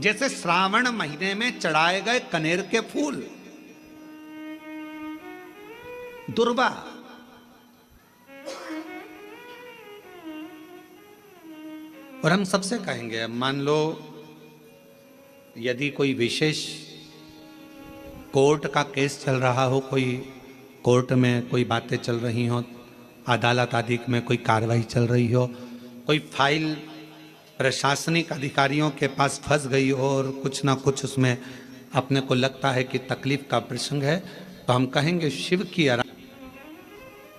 जैसे श्रावण महीने में चढ़ाए गए कनेर के फूल, दुर्वा। और हम सबसे कहेंगे, मान लो यदि कोई विशेष कोर्ट का केस चल रहा हो, कोई कोर्ट में कोई बातें चल रही हो, अदालत आदि में कोई कार्रवाई चल रही हो, कोई फाइल प्रशासनिक अधिकारियों के पास फंस गई हो और कुछ ना कुछ उसमें अपने को लगता है कि तकलीफ का प्रसंग है, तो हम कहेंगे शिव की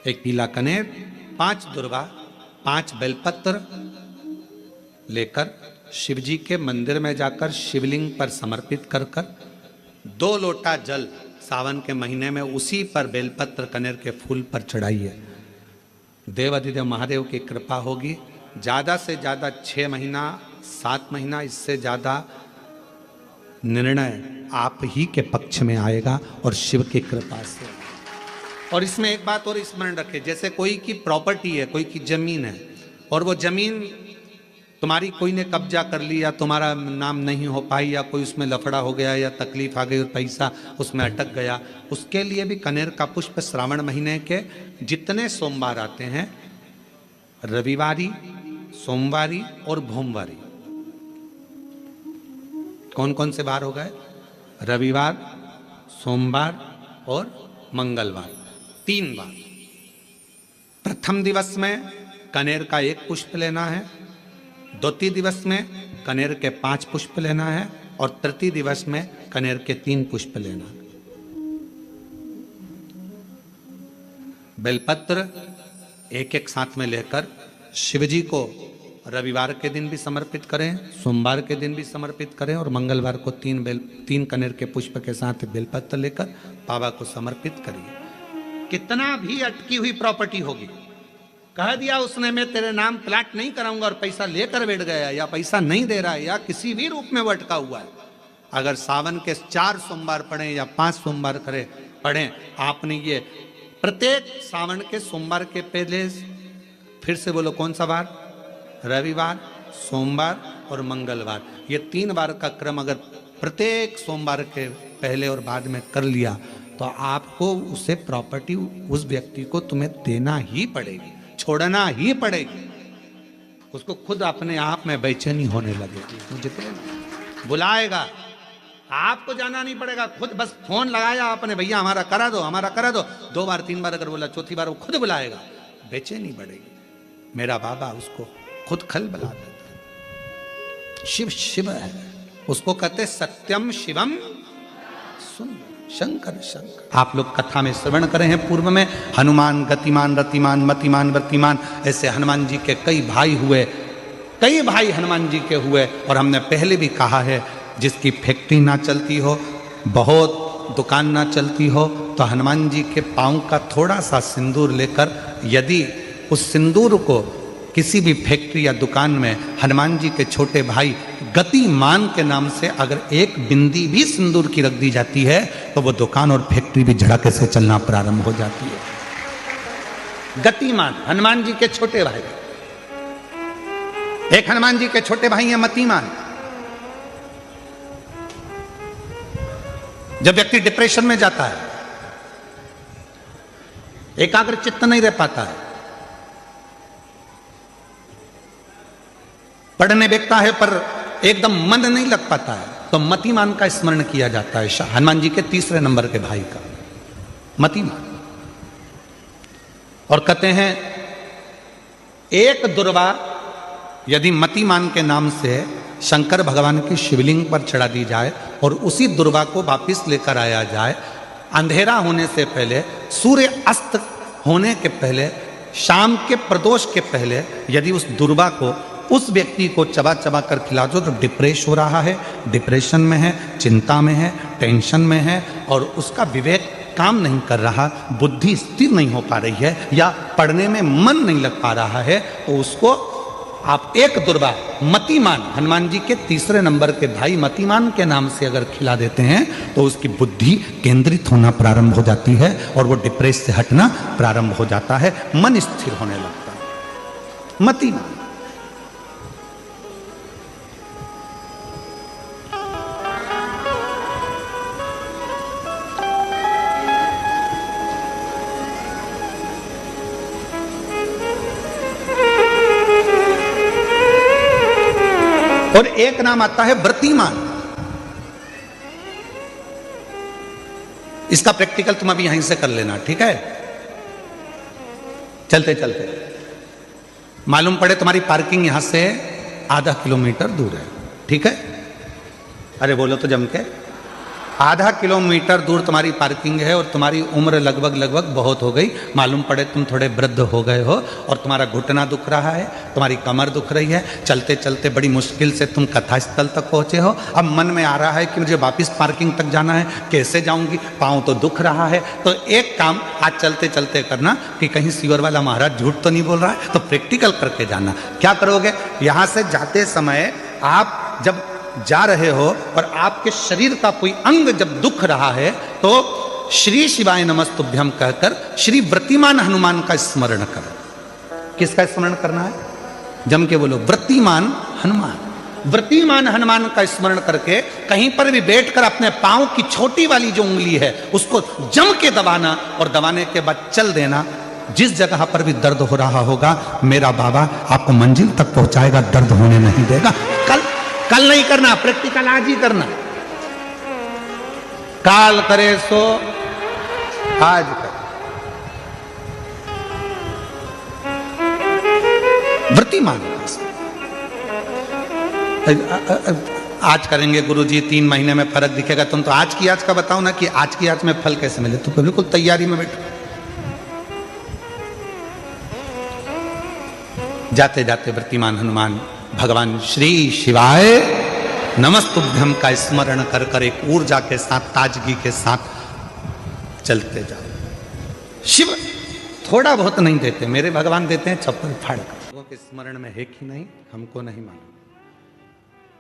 एक पीला कनेर, 5 दुर्वा, 5 बेलपत्र लेकर शिव जी के मंदिर में जाकर शिवलिंग पर समर्पित कर 2 लोटा जल सावन के महीने में उसी पर बेलपत्र कनेर के फूल पर चढ़ाइए। देवाधिदेव महादेव की कृपा होगी। ज़्यादा से ज़्यादा 6 महीना 7 महीना, इससे ज़्यादा निर्णय आप ही के पक्ष में आएगा और शिव की कृपा से। और इसमें एक बात और स्मरण रखें, जैसे कोई की प्रॉपर्टी है, कोई की जमीन है और वो जमीन तुम्हारी कोई ने कब्जा कर लिया, तुम्हारा नाम नहीं हो पाई, या कोई उसमें लफड़ा हो गया या तकलीफ आ गई और पैसा उसमें अटक गया, उसके लिए भी कनेर का पुष्प श्रावण महीने के जितने सोमवार आते हैं, रविवारी, सोमवारी और भोमवारी, कौन कौन से बार हो गए? रविवार, सोमवार और मंगलवार, 3 बार। प्रथम दिवस में कनेर का 1 पुष्प लेना है, द्वितीय दिवस में कनेर के 5 पुष्प लेना है और तृतीय दिवस में कनेर के 3 पुष्प लेना है। बेलपत्र एक साथ में लेकर शिव जी को रविवार के दिन भी समर्पित करें, सोमवार के दिन भी समर्पित करें और मंगलवार को 3 कनेर के पुष्प के साथ बेलपत्र लेकर बाबा को समर्पित करिए। कितना भी अटकी हुई प्रॉपर्टी होगी, कह दिया उसने मैं तेरे नाम प्लाट नहीं कराऊंगा और पैसा लेकर बैठ गया, या पैसा नहीं दे रहा है, या किसी भी रूप में वो अटका हुआ है, अगर सावन के 4 सोमवार पढ़ें या 5 सोमवार पढ़ें, आपने ये प्रत्येक सावन के सोमवार के पहले, फिर से बोलो कौन सा बार? रविवार, सोमवार और मंगलवार, ये 3 बार का क्रम अगर प्रत्येक सोमवार के पहले और बाद में कर लिया तो आपको उसे प्रॉपर्टी उस व्यक्ति को तुम्हें देना ही पड़ेगी, छोड़ना ही पड़ेगी। उसको खुद अपने आप में बेचैनी होने लगेगी, मुझे बुलाएगा, आपको जाना नहीं पड़ेगा, खुद बस फोन लगाया आपने, भैया हमारा करा दो, हमारा करा दो, 2 बार 3 बार अगर बोला, चौथी बार वो खुद बुलाएगा, बेचैनी बढ़ेगी। मेरा बाबा उसको खुद खल बुला देता है। शिव शिव है, उसको कहते सत्यम शिवम सुंदर, शंकर शंकर। आप लोग कथा में श्रवण करे हैं पूर्व में, हनुमान गतिमान रतिमान मतिमान वर्तिमान, ऐसे हनुमान जी के कई भाई हुए, कई भाई हनुमान जी के हुए। और हमने पहले भी कहा है, जिसकी फैक्ट्री ना चलती हो, बहुत दुकान ना चलती हो, तो हनुमान जी के पाँव का थोड़ा सा सिंदूर लेकर, यदि उस सिंदूर को किसी भी फैक्ट्री या दुकान में हनुमान जी के छोटे भाई गतिमान के नाम से अगर 1 बिंदी भी सिंदूर की रख दी जाती है, तो वो दुकान और फैक्ट्री भी झड़के से चलना प्रारंभ हो जाती है। गतिमान हनुमान जी के छोटे भाई, एक हनुमान जी के छोटे भाई हैं मतिमान। जब व्यक्ति डिप्रेशन में जाता है, एकाग्र चित्त नहीं रह पाता है, पढ़ने बैठता है पर एकदम मन नहीं लग पाता है, तो मतिमान का स्मरण किया जाता है, हनुमान जी के 3रे नंबर के भाई का, मतिमान। और कहते हैं 1 दुर्वा यदि मतिमान के नाम से शंकर भगवान की शिवलिंग पर चढ़ा दी जाए और उसी दुर्वा को वापिस लेकर आया जाए, अंधेरा होने से पहले, सूर्य अस्त होने के पहले, शाम के प्रदोष के पहले, यदि उस दुर्वा को उस व्यक्ति को चबा चबा कर खिला दो, तो डिप्रेस हो रहा है, डिप्रेशन में है, चिंता में है, टेंशन में है और उसका विवेक काम नहीं कर रहा, बुद्धि स्थिर नहीं हो पा रही है या पढ़ने में मन नहीं लग पा रहा है, तो उसको आप 1 दुर्वा मतिमान, हनुमान जी के 3रे नंबर के भाई मतिमान के नाम से अगर खिला देते हैं, तो उसकी बुद्धि केंद्रित होना प्रारंभ हो जाती है और वो डिप्रेस से हटना प्रारंभ हो जाता है, मन स्थिर होने लगता है। मतिमान और एक नाम आता है व्रतिमान। इसका प्रैक्टिकल तुम अभी यहीं से कर लेना, ठीक है? चलते चलते मालूम पड़े तुम्हारी पार्किंग यहां से आधा किलोमीटर दूर है, ठीक है? अरे बोलो तो जम के। आधा किलोमीटर दूर तुम्हारी पार्किंग है और तुम्हारी उम्र लगभग बहुत हो गई। मालूम पड़े तुम थोड़े वृद्ध हो गए हो और तुम्हारा घुटना दुख रहा है, तुम्हारी कमर दुख रही है, चलते चलते बड़ी मुश्किल से तुम कथा स्थल तक पहुंचे हो। अब मन में आ रहा है कि मुझे वापस पार्किंग तक जाना है, कैसे जाऊंगी, पाँव तो दुख रहा है। तो एक काम आज चलते चलते करना कि कहीं सीवर वाला महाराज झूठ तो नहीं बोल रहा है, तो प्रैक्टिकल करके जाना। क्या करोगे? यहां से जाते समय आप जब जा रहे हो और आपके शरीर का कोई अंग जब दुख रहा है तो श्री शिवाय नमस्तुभ्यम कहकर श्री व्रतिमान हनुमान का स्मरण करो। किसका स्मरण करना है? जम के बोलो, व्रतिमान हनुमान। व्रतिमान हनुमान का स्मरण करके कहीं पर भी बैठकर अपने पांव की छोटी वाली जो उंगली है उसको जम के दबाना और दबाने के बाद चल देना। जिस जगह पर भी दर्द हो रहा होगा मेरा बाबा आपको मंजिल तक पहुंचाएगा, दर्द होने नहीं देगा। कल नहीं करना, प्रैक्टिकल आज ही करना। काल करे सो आज कर। व्रतिमान आज करेंगे गुरुजी, 3 महीने में फर्क दिखेगा। तुम तो आज की आज का बताओ ना कि आज की आज में फल कैसे मिले। तो बिल्कुल तैयारी में बैठो। जाते जाते व्रतिमान हनुमान भगवान श्री शिवाय नमस्तुभ्यम का स्मरण कर कर एक ऊर्जा के साथ, ताजगी के साथ चलते जाओ। शिव थोड़ा बहुत नहीं देते, मेरे भगवान देते हैं चप्पल फाड़ कर। लोगों के स्मरण में है कि नहीं हमको नहीं मालूम,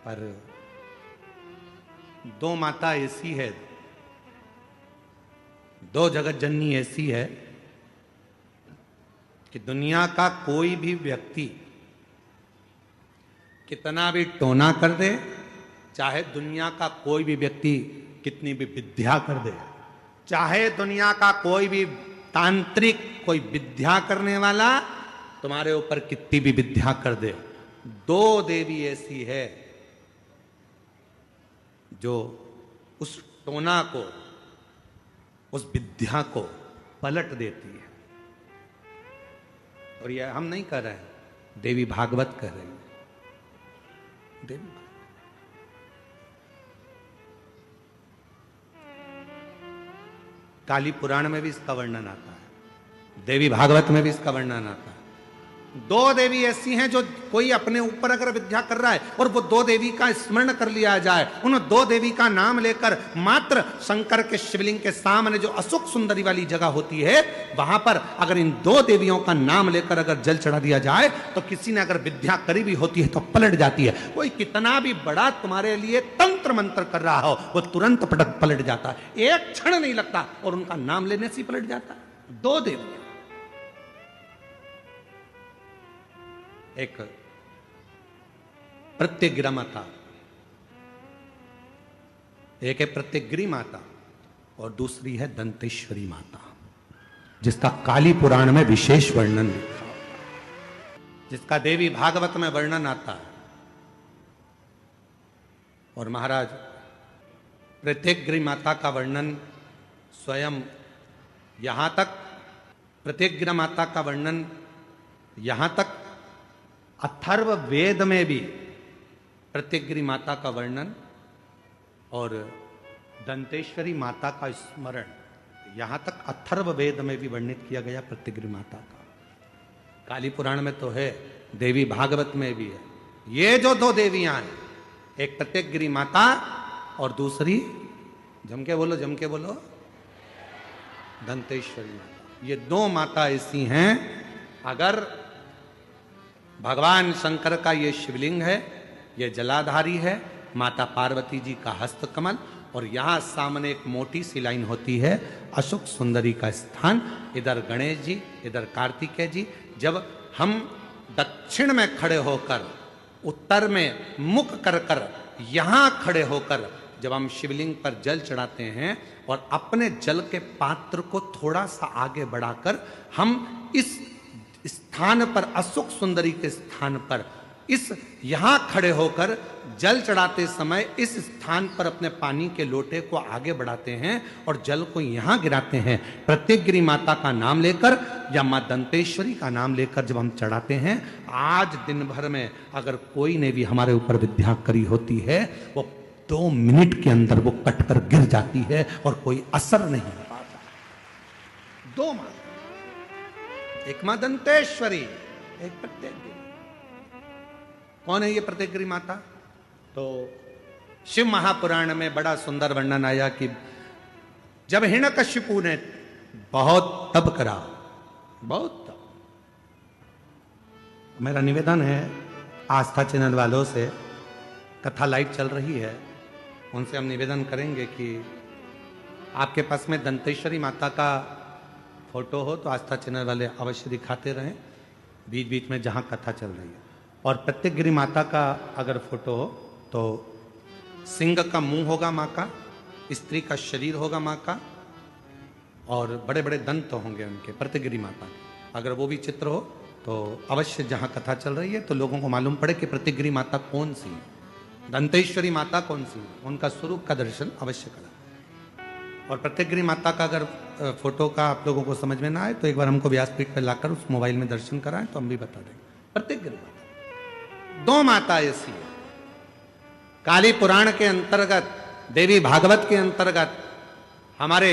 पर 2 माता ऐसी है, 2 जगत जननी ऐसी है कि दुनिया का कोई भी व्यक्ति कितना भी टोना कर दे, चाहे दुनिया का कोई भी व्यक्ति कितनी भी विद्या कर दे, चाहे दुनिया का कोई भी तांत्रिक कोई विद्या करने वाला तुम्हारे ऊपर कितनी भी विद्या कर दे, 2 देवी ऐसी है जो उस टोना को, उस विद्या को पलट देती है। और यह हम नहीं कर रहे हैं, देवी भागवत कर रहे हैं। देवी काली पुराण में भी इसका वर्णन आता है, देवी भागवत में भी इसका वर्णन आता है। 2 देवी ऐसी हैं जो कोई अपने ऊपर अगर विद्या कर रहा है और वो 2 देवी का स्मरण कर लिया जाए, उन 2 देवी का नाम लेकर मात्र शंकर के शिवलिंग के सामने जो अशोक सुंदरी वाली जगह होती है वहां पर अगर इन 2 देवियों का नाम लेकर अगर जल चढ़ा दिया जाए तो किसी ने अगर विद्या करी भी होती है तो पलट जाती है। कोई कितना भी बड़ा तुम्हारे लिए तंत्र मंत्र कर रहा हो वो तुरंत पलट जाता है, एक क्षण नहीं लगता और उनका नाम लेने से पलट जाता है। 2 देवियां, एक प्रत्यग्रा माता, एक है प्रत्यग्री माता और दूसरी है दंतेश्वरी माता, जिसका काली पुराण में विशेष वर्णन लिखा, जिसका देवी भागवत में वर्णन आता है। और महाराज प्रत्यग्री माता का वर्णन स्वयं यहां तक, प्रत्यग्रा माता का वर्णन यहां तक अथर्व वेद में भी प्रत्यग्री माता का वर्णन और दंतेश्वरी माता का स्मरण यहां तक अथर्व वेद में भी वर्णित किया गया प्रत्यग्री माता का। काली पुराण में तो है, देवी भागवत में भी है। ये जो 2 देवियां हैं, एक प्रत्यग्री माता और दूसरी जम के बोलो दंतेश्वरी माता। ये 2 माता ऐसी हैं, अगर भगवान शंकर का ये शिवलिंग है, ये जलाधारी है, माता पार्वती जी का हस्तकमल और यहां सामने एक मोटी सी लाइन होती है अशोक सुंदरी का स्थान, इधर गणेश जी, इधर कार्तिकेय जी। जब हम दक्षिण में खड़े होकर, उत्तर में मुख कर कर यहां खड़े होकर जब हम शिवलिंग पर जल चढ़ाते हैं और अपने जल के पात्र को थोड़ा सा आगे बढ़ाकर हम इस स्थान पर, अशोक सुंदरी के स्थान पर इस यहां खड़े होकर जल चढ़ाते समय इस स्थान पर अपने पानी के लोटे को आगे बढ़ाते हैं और जल को यहां गिराते हैं। प्रत्येक गिरी माता का नाम लेकर या मां दंतेश्वरी का नाम लेकर जब हम चढ़ाते हैं, आज दिन भर में अगर कोई ने भी हमारे ऊपर विद्या करी होती है, वो 2 मिनट के अंदर वो कटकर गिर जाती है और कोई असर नहीं पाता। 2 मां, एक मां दंतेश्वरी, एक प्रत्येक। कौन है ये प्रत्येकगिरी माता? तो शिव महापुराण में बड़ा सुंदर वर्णन आया कि जब हिरण्यकशिपु ने बहुत तप करा, बहुत तप। मेरा निवेदन है आस्था चैनल वालों से, कथा लाइव चल रही है, उनसे हम निवेदन करेंगे कि आपके पास में दंतेश्वरी माता का फोटो हो तो आस्था चैनल वाले अवश्य दिखाते रहें बीच बीच में जहां कथा चल रही है। और प्रत्येकगिरी माता का अगर फोटो हो तो सिंह का मुंह होगा माँ का, स्त्री का शरीर होगा माँ का, और बड़े बड़े दंत होंगे उनके प्रत्येकगिरी माता के। अगर वो भी चित्र हो तो अवश्य जहां कथा चल रही है तो लोगों को मालूम पड़े कि प्रत्येकगिरी माता कौन सी है, दंतेश्वरी माता कौन सी है, उनका स्वरूप का दर्शन अवश्य करें। और प्रत्येकगिरी माता का अगर फोटो का आप लोगों को समझ में ना आए तो एक बार हमको व्यासपीठ पर लाकर उस मोबाइल में दर्शन कराएं तो हम भी बता देंगे। प्रत्येकगिरी माता 2 माता ऐसी है। काली पुराण के अंतर्गत, देवी भागवत के अंतर्गत, हमारे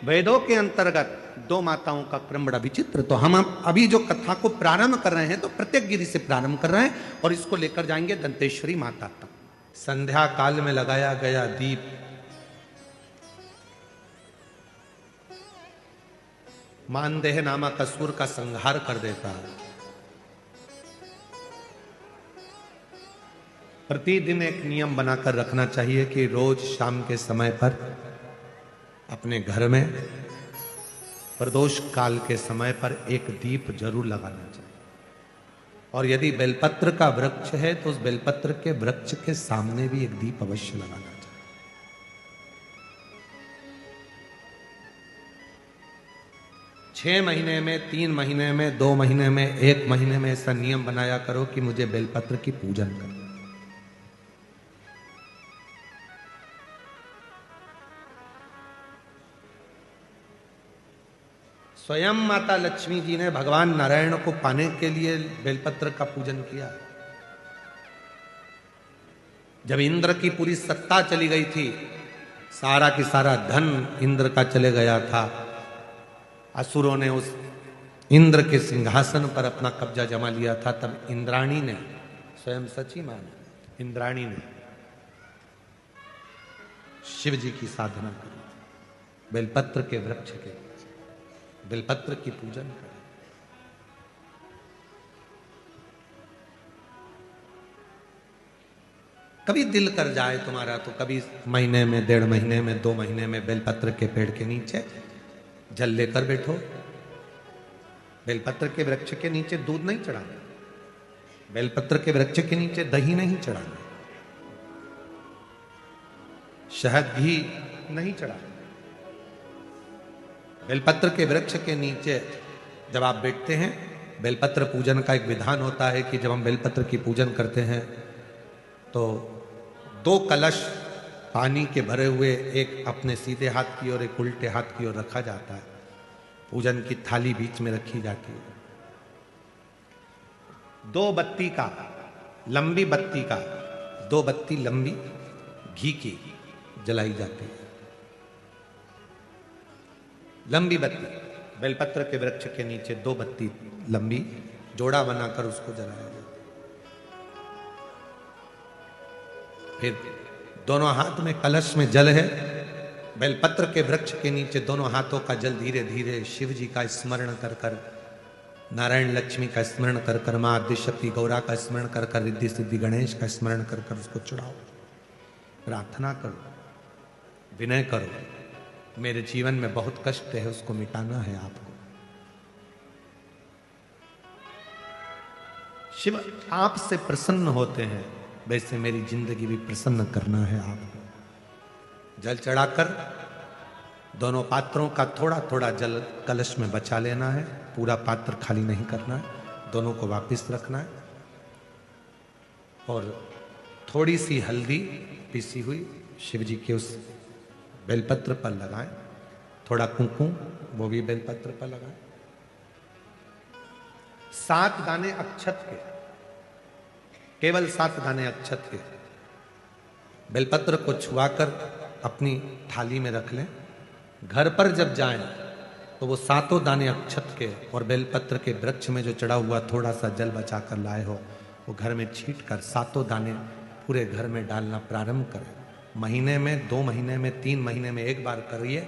वेदों के अंतर्गत 2 माताओं का क्रम बड़ा विचित्र। तो हम अभी जो कथा को प्रारंभ कर रहे हैं तो प्रत्येकगिरी से प्रारंभ कर रहे हैं और इसको लेकर जाएंगे दंतेश्वरी माता तक। संध्या काल में लगाया गया दीप मानदेह नामक असुर का संहार कर देता है। प्रतिदिन एक नियम बनाकर रखना चाहिए कि रोज शाम के समय पर अपने घर में प्रदोष काल के समय पर एक दीप जरूर लगाना चाहिए। और यदि बेलपत्र का वृक्ष है तो उस बेलपत्र के वृक्ष के सामने भी एक दीप अवश्य लगाना चाहिए। 6 महीने में, 3 महीने में, 2 महीने में, 1 महीने में ऐसा नियम बनाया करो कि मुझे बेलपत्र की पूजन करना। स्वयं माता लक्ष्मी जी ने भगवान नारायण को पाने के लिए बेलपत्र का पूजन किया। जब इंद्र की पूरी सत्ता चली गई थी, सारा की सारा धन इंद्र का चले गया था, असुरों ने उस इंद्र के सिंहासन पर अपना कब्जा जमा लिया था, तब इंद्राणी ने, स्वयं सची माने इंद्राणी ने शिव जी की साधना करी, बेलपत्र के वृक्ष के बेलपत्र की पूजन करें। कभी दिल कर जाए तुम्हारा तो कभी महीने में, 1.5 महीने में, 2 महीने में बेलपत्र के पेड़ के नीचे जल लेकर बैठो। बेलपत्र के वृक्ष के नीचे दूध नहीं चढ़ाना, बेलपत्र के वृक्ष के नीचे दही नहीं चढ़ाना, शहद घी नहीं चढ़ाना। बेलपत्र के वृक्ष के नीचे जब आप बैठते हैं, बेलपत्र पूजन का एक विधान होता है कि जब हम बेलपत्र की पूजन करते हैं तो 2 कलश पानी के भरे हुए, एक अपने सीधे हाथ की ओर, एक उल्टे हाथ की ओर रखा जाता है। पूजन की थाली बीच में रखी जाती है। 2 बत्ती का, लंबी बत्ती का, 2 बत्ती लंबी घी की जलाई जाती है। लंबी बत्ती बेलपत्र के वृक्ष के नीचे 2 बत्ती लंबी जोड़ा बनाकर उसको जलाया जाता है। फिर दोनों हाथ में कलश में जल है, बेलपत्र के वृक्ष के नीचे दोनों हाथों का जल धीरे धीरे शिव जी का स्मरण कर कर, नारायण लक्ष्मी का स्मरण कर कर, मां आदिशक्ति गौरा का स्मरण कर कर, रिद्धि सिद्धि गणेश का स्मरण कर कर उसको चढ़ाओ। प्रार्थना करो, विनय करो, मेरे जीवन में बहुत कष्ट है, उसको मिटाना है आपको। शिव आपसे प्रसन्न होते हैं, वैसे मेरी जिंदगी भी प्रसन्न करना है आपको। जल चढ़ाकर दोनों पात्रों का थोड़ा थोड़ा जल कलश में बचा लेना है, पूरा पात्र खाली नहीं करना है, दोनों को वापस रखना है। और थोड़ी सी हल्दी पीसी हुई शिव जी के उस बेलपत्र पर लगाएं, थोड़ा कुंकुम वो भी बेलपत्र पर लगाएं, 7 दाने अक्षत के, केवल 7 दाने अक्षत के बेलपत्र को छुआकर अपनी थाली में रख लें। घर पर जब जाएं तो वो 7 दाने अक्षत के और बेलपत्र के वृक्ष में जो चढ़ा हुआ थोड़ा सा जल बचाकर लाए हो वो घर में छीट कर 7 दाने पूरे घर में डालना प्रारंभ करें। महीने में, 2 महीने में, 3 महीने में एक बार करिए।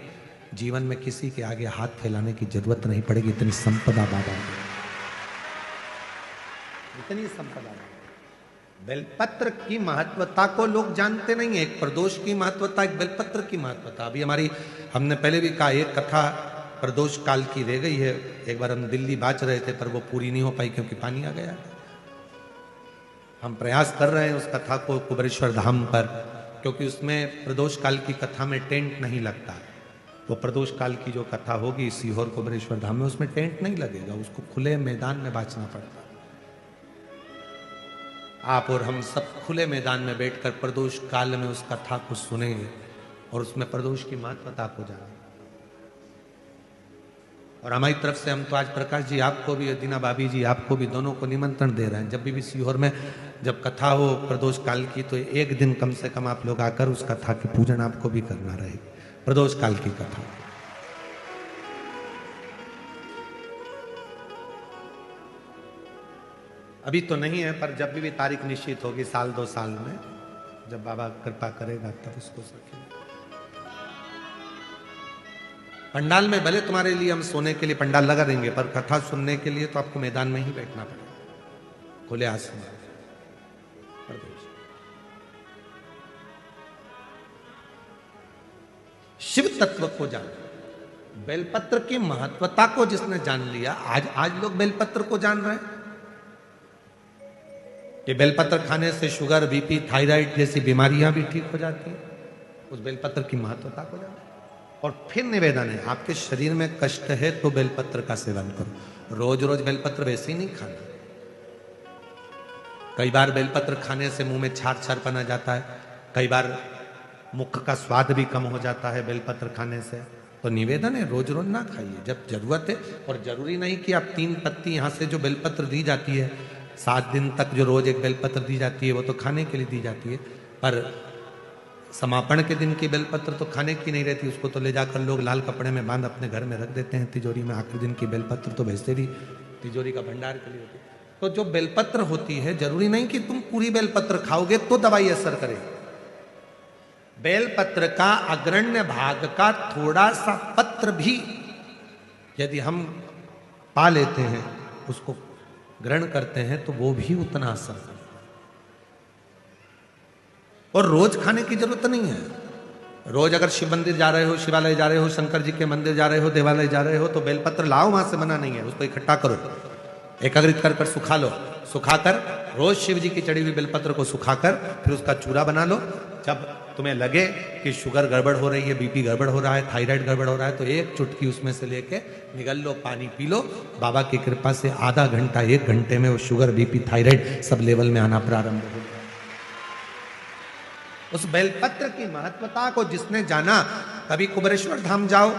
जीवन में किसी के आगे हाथ फैलाने की जरूरत नहीं पड़ेगी। इतनी संपदा बाबा, इतनी संपदा। बेलपत्र की महत्वता को लोग जानते नहीं है। एक प्रदोष की महत्वता, एक बेलपत्र की महत्वता। अभी हमने पहले भी कहा, एक कथा प्रदोष काल की रह गई है। एक बार हम दिल्ली बाच रहे थे पर वो पूरी नहीं हो पाई क्योंकि पानी आ गया। हम प्रयास कर रहे हैं उस कथा को कुबेरेश्वर धाम पर, क्योंकि उसमें प्रदोष काल की कथा में टेंट नहीं लगता। वो प्रदोष काल की जो कथा होगी सीहोर कुबेरेश्वर धाम में, उसमें टेंट नहीं लगेगा, उसको खुले मैदान में बांचना पड़ता। आप और हम सब खुले मैदान में बैठकर प्रदोष काल में उस कथा को सुनेंगे और उसमें प्रदोष की महत्वता को जानेंगे। और हमारी तरफ से हम तो आज प्रकाश जी आपको भी, दीना भाभी जी आपको भी, दोनों को निमंत्रण दे रहे हैं। जब भी सीहोर में जब कथा हो प्रदोष काल की तो एक दिन कम से कम आप लोग आकर उस कथा की पूजन आपको भी करना रहेगी, प्रदोष काल की कथा। अभी तो नहीं है पर जब भी तारीख निश्चित होगी 1-2 साल में, जब बाबा कृपा करेगा तब उसको रखेंगे। पंडाल में भले तुम्हारे लिए हम सोने के लिए पंडाल लगा देंगे, पर कथा सुनने के लिए तो आपको मैदान में ही बैठना पड़ेगा, खुले आसमान। शिव तत्व को जान, बेलपत्र की महत्वता को जिसने जान लिया, आज लोग बेलपत्र को जान रहे हैं कि बेलपत्र खाने से शुगर, बीपी, थायराइड जैसी बीमारियां भी ठीक हो जाती हैं। उस बेलपत्र की महत्वता को जान। और फिर निवेदन है, आपके शरीर में कष्ट है तो बेलपत्र का सेवन करो। रोज रोज बेलपत्र वैसे ही नहीं खाना। कई बार बेलपत्र खाने से मुंह में छार छार पना जाता है, कई बार मुख का स्वाद भी कम हो जाता है बेलपत्र खाने से। तो निवेदन है रोज रोज ना खाइए, जब जरूरत है। और जरूरी नहीं कि आप 3 पत्ती यहां से जो बेलपत्र दी जाती है 7 दिन तक जो रोज एक बेलपत्र दी जाती है वो तो खाने के लिए दी जाती है, पर समापन के दिन की बेलपत्र तो खाने की नहीं रहती। उसको तो ले जाकर लोग लाल कपड़े में बांध अपने घर में रख देते हैं तिजोरी में। आखिरी दिन की बेलपत्र तो वैसे भी तिजोरी का भंडार के लिए होती है। तो जो बेलपत्र होती है, जरूरी नहीं कि तुम पूरी बेलपत्र खाओगे तो दवाई असर करेगी। बेलपत्र का अग्रण्य भाग का थोड़ा सा पत्र भी यदि हम पा लेते हैं, उसको ग्रहण करते हैं, तो वो भी उतना असर करता है। और रोज खाने की जरूरत नहीं है। रोज अगर शिव मंदिर जा रहे हो, शिवालय जा रहे हो, शंकर जी के मंदिर जा रहे हो, देवालय जा रहे हो, तो बेलपत्र लाओ, वहां से मना नहीं है। उसको इकट्ठा करो, एकाग्रित कर सुखा लो। सुखाकर रोज शिव जी की चढ़ी हुई बेलपत्र को सुखाकर फिर उसका चूरा बना लो। जब तुम्हें लगे कि शुगर गड़बड़ हो रही है, बीपी गड़बड़ हो रहा है, थायराइड गड़बड़ हो रहा है, तो एक चुटकी उसमें से लेके निगल लो, पानी पी लो। बाबा की कृपा से आधा घंटा, 1 घंटे में वो sugar, BP, thyroid sub level में आना प्रारंभ हो गया। उस बेलपत्र की महत्वता को जिसने जाना, कभी कुबेरेश्वर धाम जाओ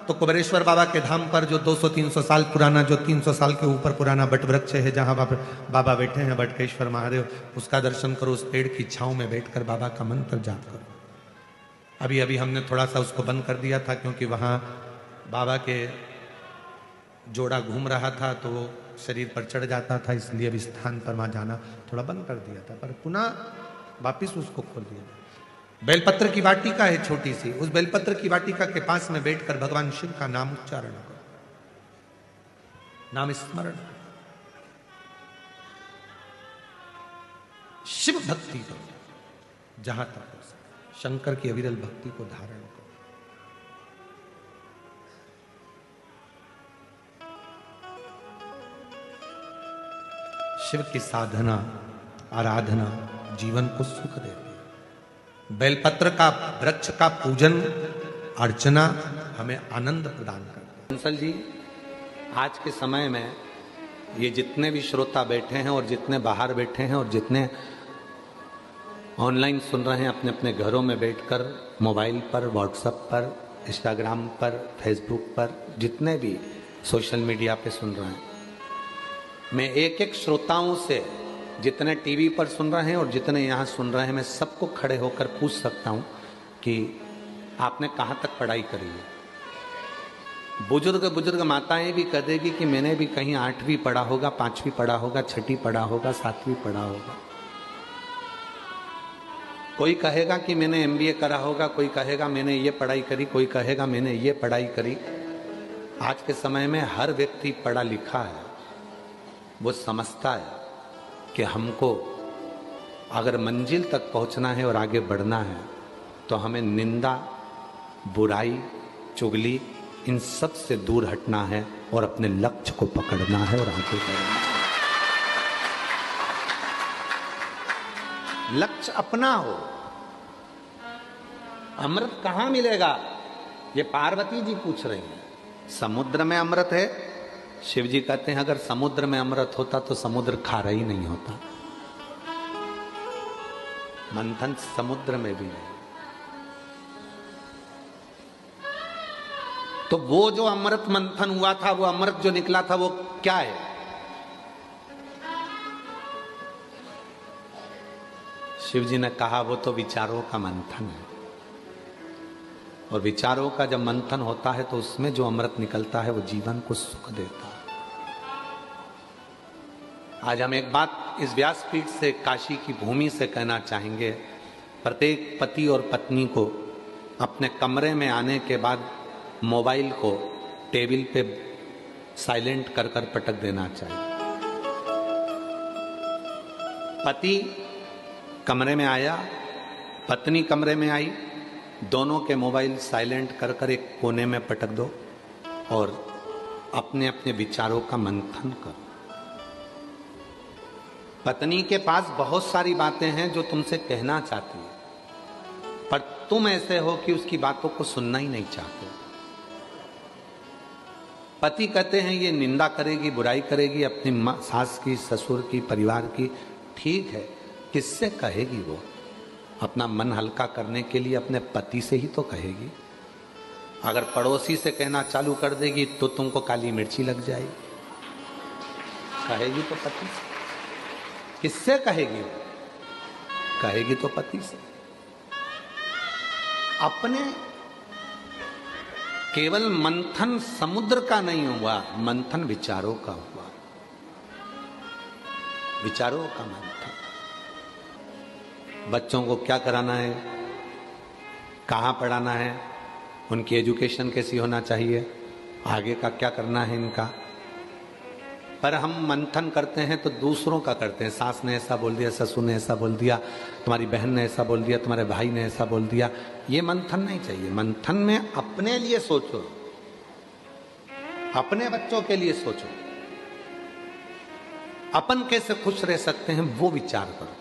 तो कुबेरेश्वर बाबा के धाम पर जो 200-300 साल पुराना, जो 300 साल के ऊपर पुराना बट वृक्ष है, जहां बाबा बैठे हैं, बटकेश्वर महादेव, उसका दर्शन करो। उस पेड़ की छांव में बैठकर बाबा का मंत्र जाप करो। अभी अभी हमने थोड़ा सा उसको बंद कर दिया था क्योंकि वहां बाबा के जोड़ा घूम रहा था तो वो शरीर पर चढ़ जाता था, इसलिए अभी स्थान पर वहां जाना थोड़ा बंद कर दिया था, पर पुनः वापिस उसको खोल दिया। बेलपत्र की वाटिका है छोटी सी, उस बेलपत्र की वाटिका के पास में बैठकर भगवान शिव का नाम उच्चारण करो, नाम स्मरण करो, शिव भक्ति करो जहां तक हो सके। शंकर की अविरल भक्ति को धारण करो। शिव की साधना, आराधना जीवन को सुख देती है। बेलपत्र का वृक्ष का पूजन अर्चना हमें आनंद प्रदान करता है। कंसल जी, आज के समय में ये जितने भी श्रोता बैठे हैं और जितने बाहर बैठे हैं और जितने ऑनलाइन सुन रहे हैं अपने अपने घरों में बैठकर, मोबाइल पर, व्हाट्सएप पर, इंस्टाग्राम पर, फेसबुक पर, जितने भी सोशल मीडिया पे सुन रहे हैं। मैं एक एक श्रोताओं से, जितने टीवी पर सुन रहे हैं और जितने यहाँ सुन रहे हैं, मैं सबको खड़े होकर पूछ सकता हूँ कि आपने कहाँ तक पढ़ाई करी है। बुजुर्ग माताएं भी कह देगी कि मैंने भी कहीं 8वीं पढ़ा होगा, 5वीं पढ़ा होगा, 6ठी पढ़ा होगा, 7वीं पढ़ा होगा। कोई कहेगा कि मैंने MBA करा होगा, कोई कहेगा मैंने ये पढ़ाई करी, कोई कहेगा मैंने ये पढ़ाई करी। आज के समय में हर व्यक्ति पढ़ा लिखा है, वो समझता है कि हमको अगर मंजिल तक पहुंचना है और आगे बढ़ना है तो हमें निंदा, बुराई, चुगली, इन सब से दूर हटना है और अपने लक्ष्य को पकड़ना है और आगे बढ़ना है। लक्ष्य अपना हो। अमृत कहां मिलेगा, ये पार्वती जी पूछ रही हैं। समुद्र में अमृत है। शिव जी कहते हैं अगर समुद्र में अमृत होता तो समुद्र खारा ही नहीं होता। मंथन समुद्र में भी नहीं। तो वो जो अमृत मंथन हुआ था, वो अमृत जो निकला था, वो क्या है? शिव जी ने कहा वो तो विचारों का मंथन है। और विचारों का जब मंथन होता है तो उसमें जो अमृत निकलता है वो जीवन को सुख देता है। आज हम एक बात इस व्यासपीठ से, काशी की भूमि से कहना चाहेंगे। प्रत्येक पति और पत्नी को अपने कमरे में आने के बाद मोबाइल को टेबल पे साइलेंट कर कर पटक देना चाहिए। पति कमरे में आया, पत्नी कमरे में आई, दोनों के मोबाइल साइलेंट कर कर एक कोने में पटक दो और अपने अपने विचारों का मंथन करो। पत्नी के पास बहुत सारी बातें हैं जो तुमसे कहना चाहती है, पर तुम ऐसे हो कि उसकी बातों को सुनना ही नहीं चाहते। पति कहते हैं ये निंदा करेगी, बुराई करेगी अपनी सास की, ससुर की, परिवार की। ठीक है, किससे कहेगी वो? अपना मन हल्का करने के लिए अपने पति से ही तो कहेगी। अगर पड़ोसी से कहना चालू कर देगी तो तुमको काली मिर्ची लग जाएगी। कहेगी तो पति से। किससे कहेगी? कहेगी तो पति से। अपने केवल मंथन समुद्र का नहीं हुआ, मंथन विचारों का हुआ। विचारों का मंथन। बच्चों को क्या कराना है, कहाँ पढ़ाना है, उनकी एजुकेशन कैसी होना चाहिए, आगे का क्या करना है इनका। पर हम मंथन करते हैं तो दूसरों का करते हैं। सास ने ऐसा बोल दिया, ससुर ने ऐसा बोल दिया, तुम्हारी बहन ने ऐसा बोल दिया, तुम्हारे भाई ने ऐसा बोल दिया। ये मंथन नहीं चाहिए। मंथन में अपने लिए सोचो, अपने बच्चों के लिए सोचो, अपन कैसे खुश रह सकते हैं वो विचार करो।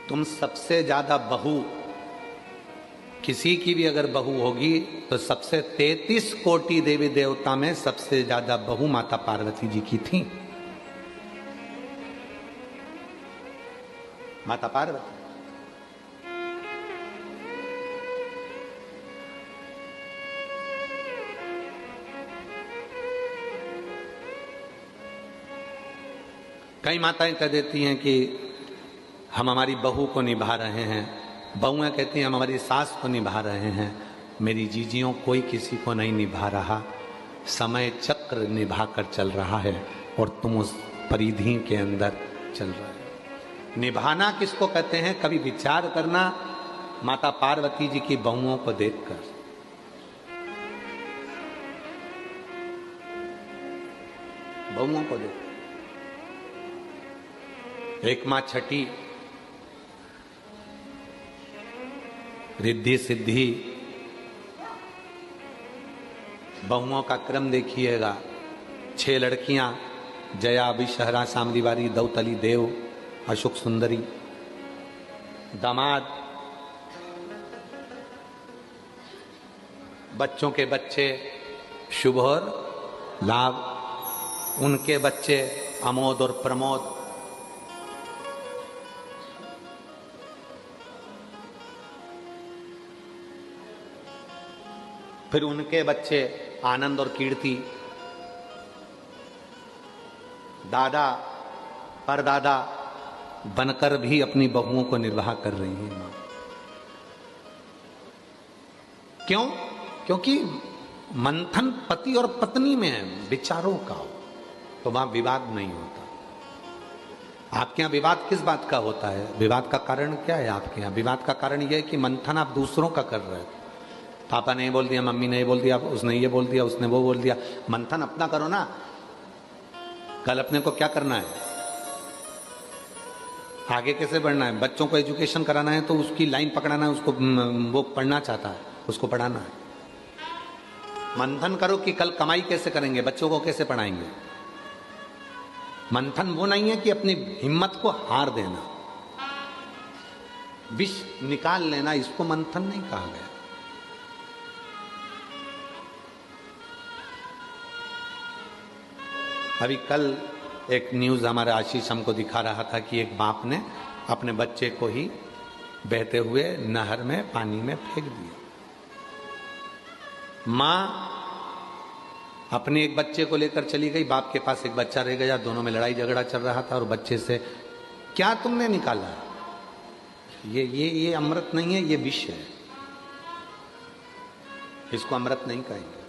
तुम सबसे ज्यादा बहू, किसी की भी अगर बहू होगी तो सबसे 33 कोटि देवी देवता में सबसे ज्यादा बहू माता पार्वती जी की थी। माता पार्वती। कई माताएं कह देती हैं कि हम हमारी बहू को निभा रहे हैं, बहुएं कहती हैं हम हमारी सास को निभा रहे हैं। मेरी जीजियों, कोई किसी को नहीं निभा रहा, समय चक्र निभा कर चल रहा है और तुम उस परिधि के अंदर चल रहे हो। निभाना किसको कहते हैं? कभी विचार करना माता पार्वती जी की बहुओं को देखकर। बहुओं को देख, एक मां छठी, रिद्धि सिद्धि, बहुओं का क्रम देखिएगा। 6 लड़कियां, जया, विषहरा, सामरीवारी, दौतली, देव, अशोक सुंदरी। दामाद, बच्चों के बच्चे शुभ और लाभ, उनके बच्चे अमोद और प्रमोद। फिर उनके बच्चे आनंद और कीर्ति, दादा परदादा बनकर भी अपनी बहुओं को निर्वाह कर रही है मां। क्यों? क्योंकि मंथन पति और पत्नी में है विचारों का, तो वहां विवाद नहीं होता। आपके यहां विवाद किस बात का होता है? विवाद का कारण क्या है आपके यहां? विवाद का कारण यह है कि मंथन आप दूसरों का कर रहे हो। पापा ने बोल दिया, मम्मी ने बोल दिया, उसने ये बोल दिया, उसने वो बोल दिया। मंथन अपना करो ना। कल अपने को क्या करना है, आगे कैसे बढ़ना है, बच्चों को एजुकेशन कराना है तो उसकी लाइन पकड़ाना है, उसको वो पढ़ना चाहता है उसको पढ़ाना है। मंथन करो कि कल कमाई कैसे करेंगे, बच्चों को कैसे पढ़ाएंगे। मंथन वो नहीं है कि अपनी हिम्मत को हार देना, विष निकाल लेना, इसको मंथन नहीं कहा गया। अभी कल एक न्यूज हमारे आशीष हमको दिखा रहा था कि एक बाप ने अपने बच्चे को ही बहते हुए नहर में पानी में फेंक दिया। मां अपने एक बच्चे को लेकर चली गई, बाप के पास एक बच्चा रह गया, दोनों में लड़ाई झगड़ा चल रहा था और बच्चे से क्या तुमने निकाला, ये अमृत नहीं है, ये विष है, इसको अमृत नहीं कहेंगे।